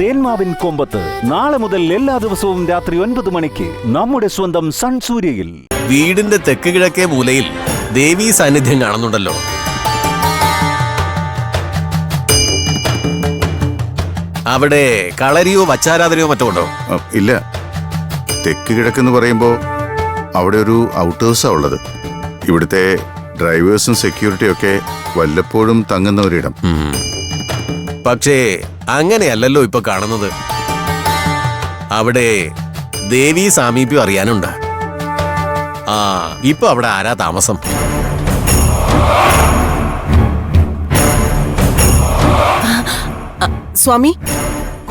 തേന്മാവിൻ കൊമ്പത്ത് നാളെ മുതൽ എല്ലാ ദിവസവും രാത്രി 9 മണിക്ക് നമ്മുടെ സ്വന്തം സൺ സൂര്യയിൽ. വീടിന്റെ തെക്ക് കിഴക്കേ മൂലയിൽ ദേവീ സാന്നിധ്യം കാണുന്നുണ്ടല്ലോ. അവിടെ കളരിയോ വച്ചാരാധനയോ മറ്റോ ഉണ്ടോ? ഇല്ല. തെക്ക് കിഴക്കെന്ന് പറയുമ്പോൾ അവിടെ ഒരു ഔട്ട് ഹൗസാണ് ഉള്ളത്. ഇവിടുത്തെ ഡ്രൈവേഴ്സും സെക്യൂരിറ്റിയും ഒക്കെ വല്ലപ്പോഴും തങ്ങുന്ന ഒരിടം. പക്ഷേ അങ്ങനെയല്ലല്ലോ ഇപ്പൊ കാണുന്നത്. അവിടെ ദേവീ സാമീപ്യം അറിയാനുണ്ട്. ഇപ്പൊ അവിടെ ആരാ താമസം? സ്വാമി,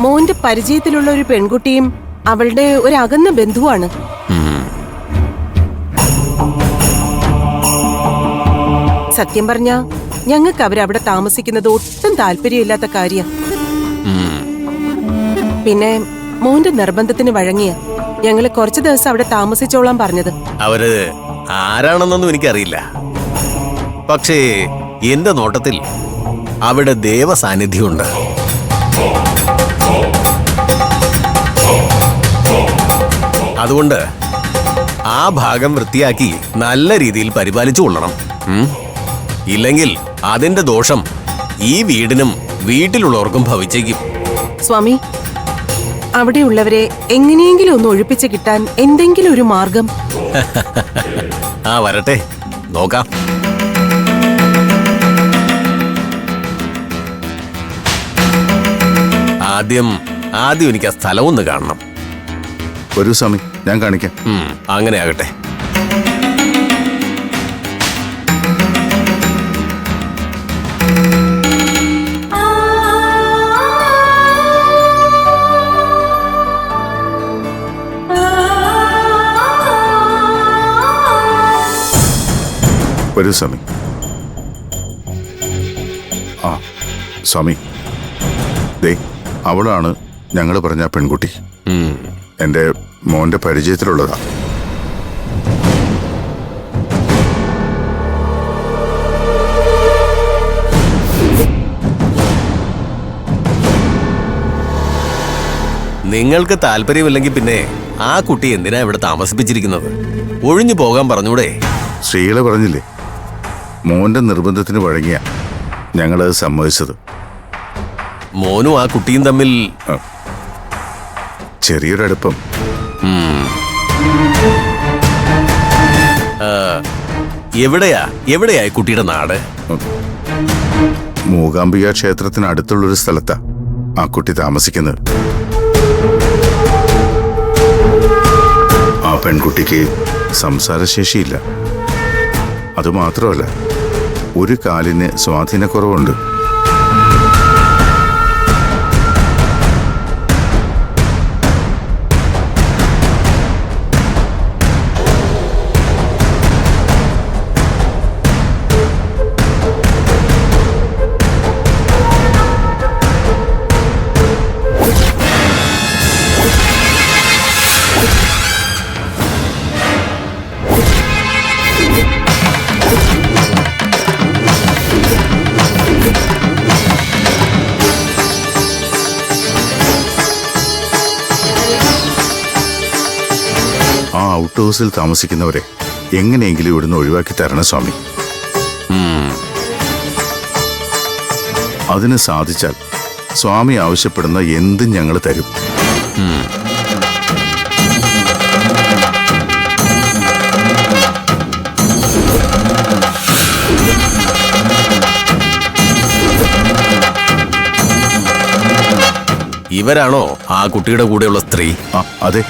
മോന്റെ പരിചയത്തിലുള്ള ഒരു പെൺകുട്ടിയും അവളുടെ ഒരു അകന്ന ബന്ധുവാണ്. സത്യം പറഞ്ഞ ഞങ്ങൾക്ക് അവരവിടെ താമസിക്കുന്നത് ഒട്ടും താല്പര്യമില്ലാത്ത കാര്യം. പിന്നെ മോന്റെ നിർബന്ധത്തിന് വഴങ്ങിയ ഞങ്ങള് കുറച്ചു ദിവസം അവിടെ താമസിച്ചോളാൻ പറഞ്ഞത്. അവര് ആരാണെന്നൊന്നും എനിക്കറിയില്ല. പക്ഷേ എന്റെ നോട്ടത്തിൽ അവിടെ ദേവസാന്നിധ്യമുണ്ട്. അതുകൊണ്ട് ആ ഭാഗം വൃത്തിയാക്കി നല്ല രീതിയിൽ പരിപാലിച്ചു കൊള്ളണം. ഇല്ലെങ്കിൽ അതിന്റെ ദോഷം ഈ വീടിനും വീട്ടിലുള്ളവർക്കും ഭവിച്ചേക്കും. സ്വാമി, അവിടെയുള്ളവരെ എങ്ങനെയെങ്കിലും ഒന്ന് ഒഴിപ്പിച്ച് കിട്ടാൻ എന്തെങ്കിലും ഒരു മാർഗം. വരട്ടെ, നോക്കാം. ആദ്യം എനിക്ക് ആ സ്ഥലം ഒന്ന് കാണണം. ഒരു സമയം ഞാൻ കാണിക്കാം. അങ്ങനെ ആകട്ടെ. ഒരു സമയം. സ്വാമി, ദേ അവളാണ് ഞങ്ങൾ പറഞ്ഞ പെൺകുട്ടി. എന്റെ മോന്റെ പരിചയത്തിലുള്ളതാ. നിങ്ങൾക്ക് താല്പര്യമില്ലെങ്കിൽ പിന്നെ ആ കുട്ടി എന്തിനാ ഇവിടെ താമസിപ്പിച്ചിരിക്കുന്നത്? ഒഴിഞ്ഞു പോകാൻ പറഞ്ഞൂടെ? ശ്രീല പറഞ്ഞില്ലേ, മോന്റെ നിർബന്ധത്തിന് വഴങ്ങിയ ഞങ്ങളത് സമ്മതിച്ചത്. മോനും ആ കുട്ടിയും തമ്മിൽ ചെറിയൊരടുപ്പം. എവിടെയാ കുട്ടിയുടെ നാട്? മൂകാംബിക ക്ഷേത്രത്തിന് അടുത്തുള്ളൊരു സ്ഥലത്താ ആ കുട്ടി താമസിക്കുന്നത്. ആ പെൺകുട്ടിക്ക് സംസാരശേഷിയില്ല. അതുമാത്രമല്ല, ഒരു കാലിന് സ്വാധീനക്കുറവുണ്ട്. ആ ഔട്ട് ഹൗസിൽ താമസിക്കുന്നവരെ എങ്ങനെയെങ്കിലും ഇവിടുന്ന് ഒഴിവാക്കി തരണം സ്വാമി. അതിന് സാധിച്ചാൽ സ്വാമി ആവശ്യപ്പെടുന്ന എന്തും ഞങ്ങൾ തരും. ഇവരാണോ ആ കുട്ടിയുടെ കൂടെയുള്ള സ്ത്രീ? അതെ.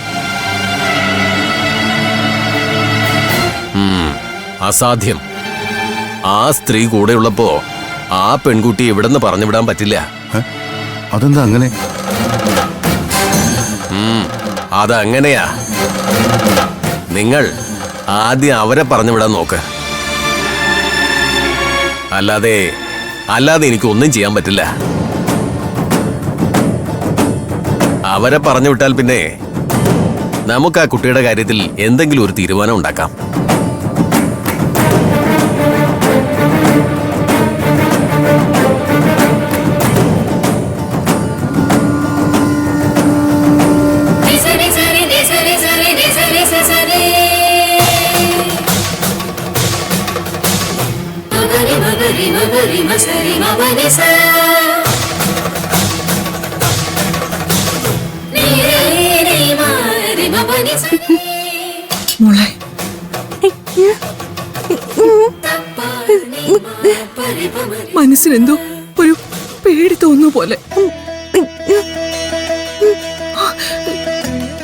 അസാധ്യം. ആ സ്ത്രീ കൂടെയുള്ളപ്പോ ആ പെൺകുട്ടി എവിടെന്ന് പറഞ്ഞുവിടാൻ പറ്റില്ല. അതെന്താ അങ്ങനെ? അതങ്ങനെയാ. നിങ്ങൾ ആദ്യം അവരെ പറഞ്ഞുവിടാൻ നോക്ക്. അല്ലാതെ എനിക്കൊന്നും ചെയ്യാൻ പറ്റില്ല. അവരെ പറഞ്ഞുവിട്ടാൽ പിന്നെ നമുക്ക് ആ കുട്ടിയുടെ കാര്യത്തിൽ എന്തെങ്കിലും ഒരു തീരുമാനം ഉണ്ടാക്കാം. മോളെ മനസ്സിലെന്തോ ഒരു പേടി തോന്നുന്നു പോലെ.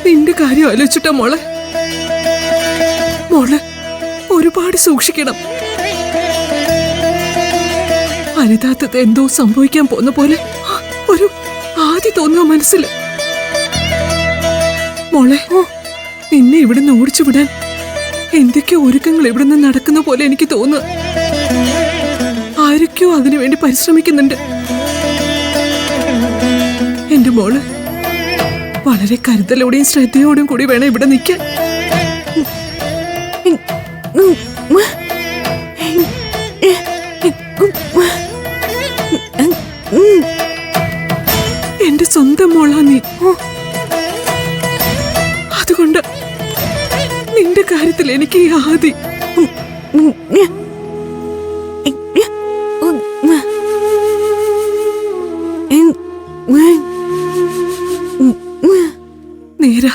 നിന്റെ കാര്യം ആലോചിച്ചിട്ടാ മോളെ. മോളെ ഒരുപാട് സൂക്ഷിക്കണം. അരുതാത്തത് എന്തോ സംഭവിക്കാൻ പോന്ന പോലെ ഒരു ആദ്യ തോന്നുക മനസ്സിൽ. മോളെ നിന്നെ ഇവിടുന്ന് ഓടിച്ചു വിടാൻ എന്തൊക്കെയോ ഒരുക്കങ്ങൾ ഇവിടുന്ന് നടക്കുന്ന പോലെ എനിക്ക് തോന്നുക. ആരൊക്കെയോ അതിനുവേണ്ടി പരിശ്രമിക്കുന്നുണ്ട്. എന്റെ മോള് വളരെ കരുതലോടെയും ശ്രദ്ധയോടും കൂടി വേണം ഇവിടെ നിൽക്കാൻ. എന്റെ സ്വന്തം മോളാ നീ. അതുകൊണ്ട് നിന്റെ കാര്യത്തിൽ എനിക്ക് ഈ ആദി. നേരാ